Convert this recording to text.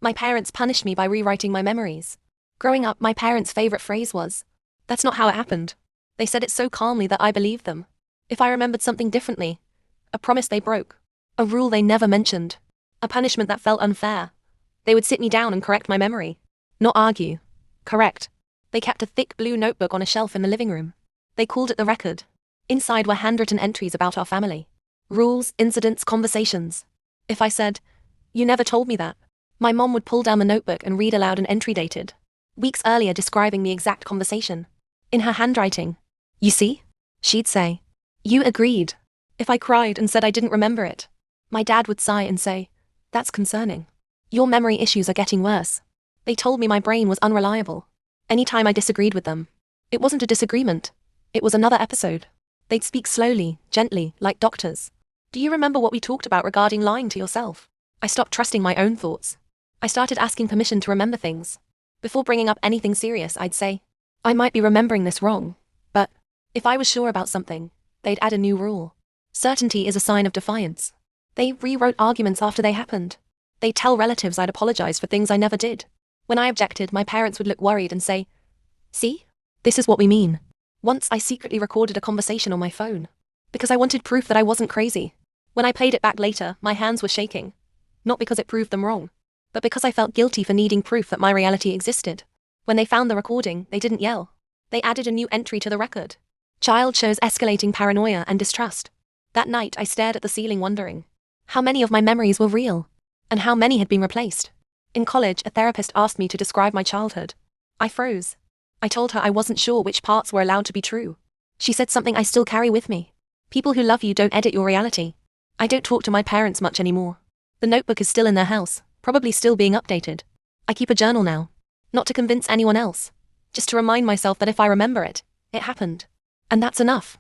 My parents punished me by rewriting my memories. Growing up, my parents' favorite phrase was, "That's not how it happened." They said it so calmly that I believed them. If I remembered something differently, a promise they broke, a rule they never mentioned, a punishment that felt unfair, they would sit me down and correct my memory. Not argue. Correct. They kept a thick blue notebook on a shelf in the living room. They called it the record. Inside were handwritten entries about our family. Rules, incidents, conversations. If I said, "You never told me that," my mom would pull down the notebook and read aloud an entry dated weeks earlier describing the exact conversation. In her handwriting. "You see?" She'd say. "You agreed." If I cried and said I didn't remember it, my dad would sigh and say, "That's concerning. Your memory issues are getting worse." They told me my brain was unreliable. Anytime I disagreed with them, it wasn't a disagreement. It was another episode. They'd speak slowly, gently, like doctors. "Do you remember what we talked about regarding lying to yourself?" I stopped trusting my own thoughts. I started asking permission to remember things. Before bringing up anything serious, I'd say, "I might be remembering this wrong." But if I was sure about something, they'd add a new rule. Certainty is a sign of defiance. They rewrote arguments after they happened. They'd tell relatives I'd apologize for things I never did. When I objected, my parents would look worried and say, "See? This is what we mean." Once I secretly recorded a conversation on my phone, because I wanted proof that I wasn't crazy. When I played it back later, my hands were shaking. Not because it proved them wrong, but because I felt guilty for needing proof that my reality existed. When they found the recording, they didn't yell. They added a new entry to the record. Child shows escalating paranoia and distrust. That night I stared at the ceiling wondering how many of my memories were real, and how many had been replaced. In college, a therapist asked me to describe my childhood. I froze. I told her I wasn't sure which parts were allowed to be true. She said something I still carry with me. People who love you don't edit your reality. I don't talk to my parents much anymore. The notebook is still in their house, probably still being updated. I keep a journal now. Not to convince anyone else. Just to remind myself that if I remember it, it happened. And that's enough.